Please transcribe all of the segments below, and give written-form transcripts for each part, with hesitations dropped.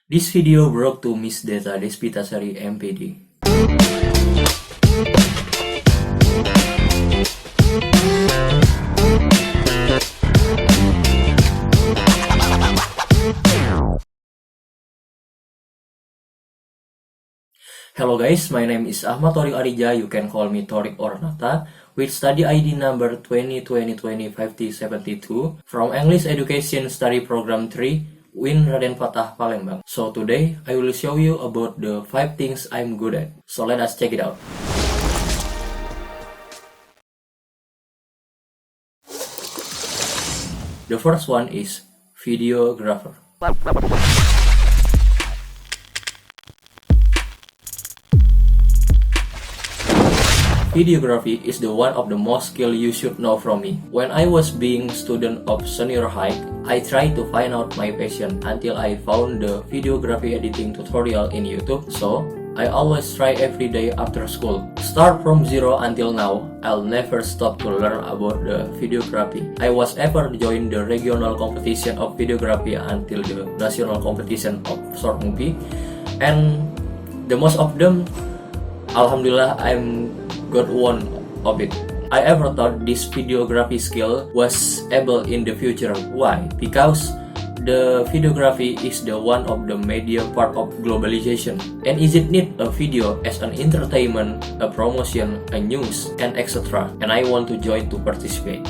This video brought to Miss Deta Desvitasari M.Pd. Hello guys, my name is Ahmad Arrija. You can call me Thoriq or Nata, with study ID number 2020205072 from English Education Study Program 3, Win Raden Fatah, Palembang. So today I will show you about the 5 things I'm good at. So let us check it out. The first one is videographer. Videography is the one of the most skill you should know from me. When I was being student of senior high, I tried to find out my passion until I found the videography editing tutorial in YouTube. So I always try every day after school. Start from zero until now, I'll never stop to learn about the videography. I was ever join the regional competition of videography until the national competition of short movie, and the most of them, alhamdulillah, I'm got one of it. I ever thought this videography skill was able in the future. Why? Because the videography is the one of the media part of globalization, and is it need a video as an entertainment, a promotion, a news, and etc. And I want to join to participate.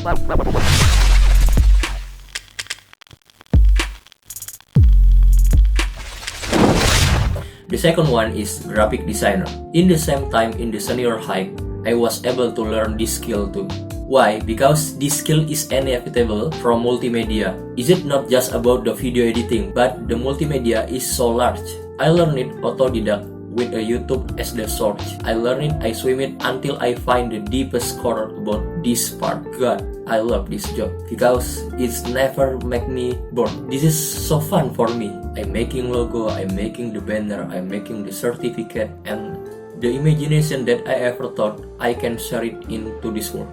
The second one is graphic designer. In the same time in the senior high, I was able to learn this skill too. Why? Because this skill is inevitable from multimedia. Is it not just about the video editing, but the multimedia is so large. I learned it autodidact with a YouTube as the source. I learn it, I swim it until I find the deepest core about this part. God, I love this job because it's never make me bored. This is so fun for me. I'm making logo, I'm making the banner, I'm making the certificate, and the imagination that I ever thought I can share it into this world.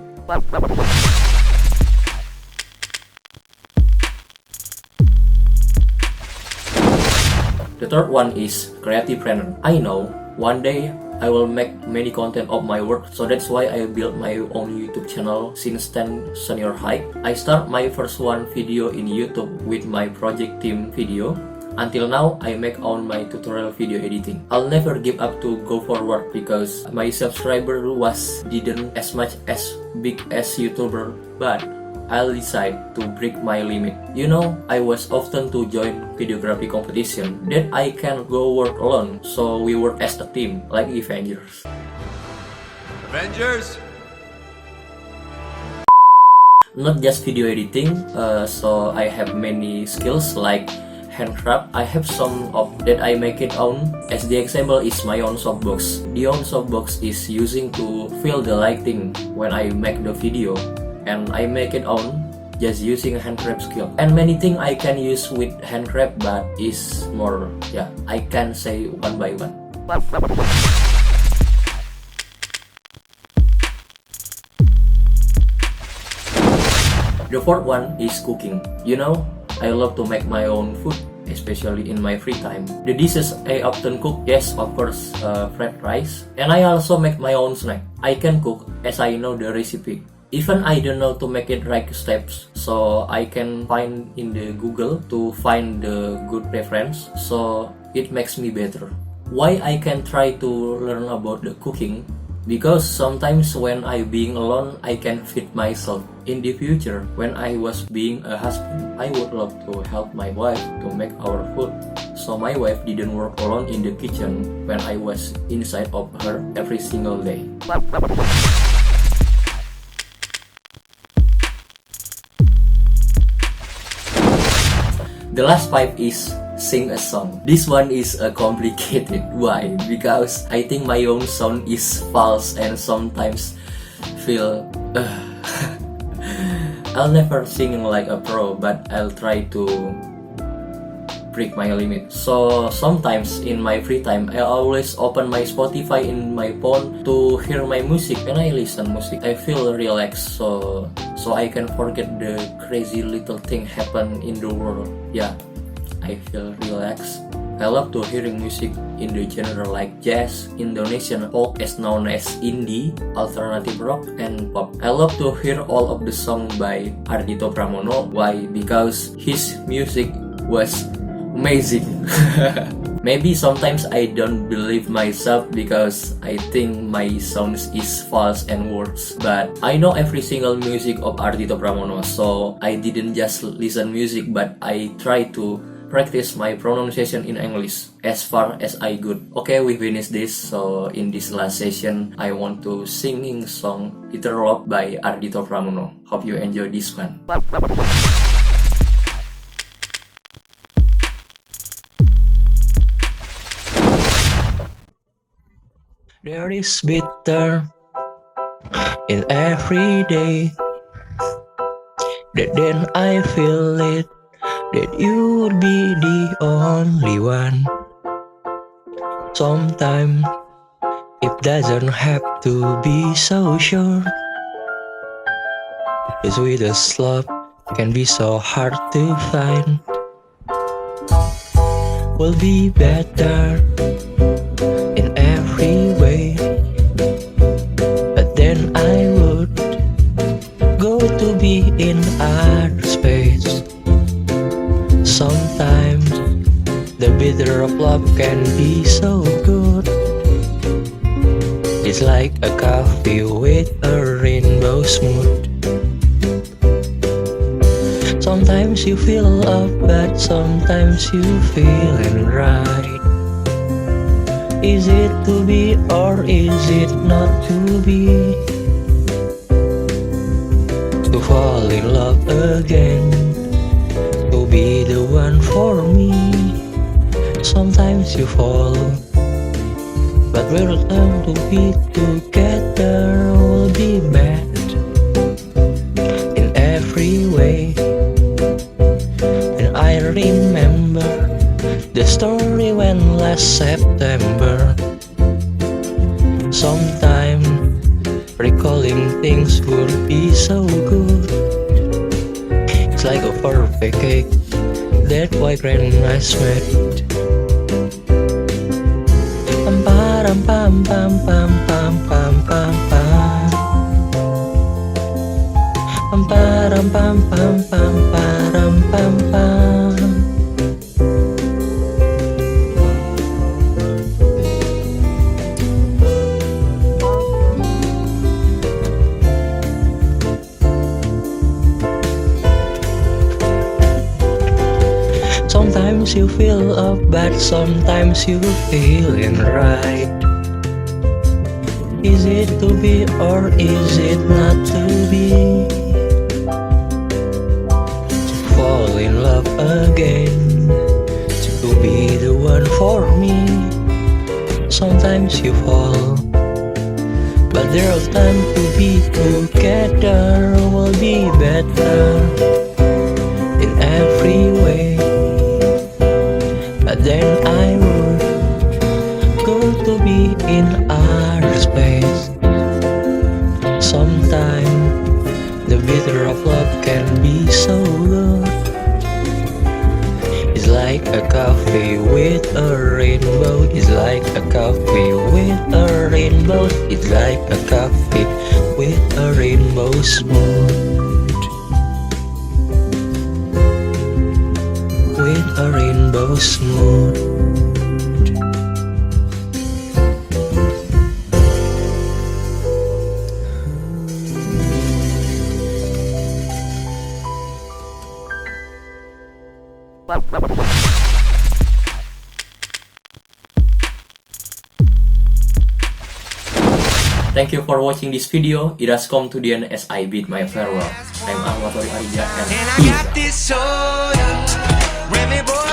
The third one is creative planner. I know one day I will make many content of my work, so that's why I built my own YouTube channel since 10 senior high. I start my first one video in YouTube with my project team video. Until now, I make on my tutorial video editing. I'll never give up to go forward because my subscriber was didn't as much as big as YouTuber, but I'll decide to break my limit. You know, I was often to join videography competition that I can go work alone, so we work as a team like Avengers. Avengers! Not just video editing, so I have many skills like handcraft. I have some of that I make it on. As the example is my own softbox. The own softbox is using to fill the lighting when I make the video, and I make it on just using handcraft skill. And many things I can use with handcraft, but is more, I can say one by one. The fourth one is cooking. You know, I love to make my own food, especially in my free time. The dishes I often cook, yes, of course, fried rice. And I also make my own snack. I can cook as I know the recipe. Even I don't know to make it right steps, so I can find in the Google to find the good reference, so it makes me better. Why I can try to learn about the cooking? Because sometimes when I being alone, I can feed myself. In the future, when I was being a husband, I would love to help my wife to make our food. So my wife didn't work alone in the kitchen when I was inside of her every single day. The last 5 is sing a song. This one is complicated. Why? Because I think my own sound is false and sometimes feel I'll never sing like a pro, but I'll try to break my limit. So sometimes in my free time, I always open my Spotify in my phone to hear my music. When I listen music, I feel relaxed, so I can forget the crazy little thing happen in the world. I feel relaxed I love to hearing music in the genre like jazz, Indonesian folk as known as indie, alternative rock, and pop. I love to hear all of the songs by Ardhito Pramono. Why? Because his music was amazing. Maybe sometimes I don't believe myself because I think my sounds is false and worse. But I know every single music of Ardhito Pramono, so I didn't just listen music, but I try to practice my pronunciation in English as far as I could. Okay, we finished this. So in this last session, I want to singing song Peter Love by Ardhito Pramono. Hope you enjoy this one. There is bitter in every day, that then I feel it, that you would be the only one. Sometimes it doesn't have to be so sure, the sweetest love can be so hard to find. Will be better in every way, but then I would go to be in outer space. Sometimes the bitter of love can be so good. It's like a coffee with a rainbow smooth. Sometimes you feel love, but sometimes you feeling right. Is it to be or is it not to be? To fall in love again, to be the one for me. Sometimes you fall, but we'll learn to be together. Will be bad in every way. And I remember the story when last September. Sometimes recalling things would be so good. It's like a perfect cake that white rain has made. Pam pam pam pam pam pam pam pam. Pam pam pam pam pam pam pam. Sometimes you feel up, but sometimes you feeling right. Is it to be or is it not to be? To fall in love again, to be the one for me. Sometimes you fall, but there's time to be together. Will be better in every way. But then I would go to be in outer space. Sometimes the bitter of love can be so good. It's like a coffee with a rainbow. It's like a coffee with a rainbow. It's like a coffee with a rainbow smooth. With a rainbow smooth. Thank you for watching this video. It has come to the end as I bid my farewell. I'm Ahmad, Thoriq, Arrija, and I got this soda. Remy boy.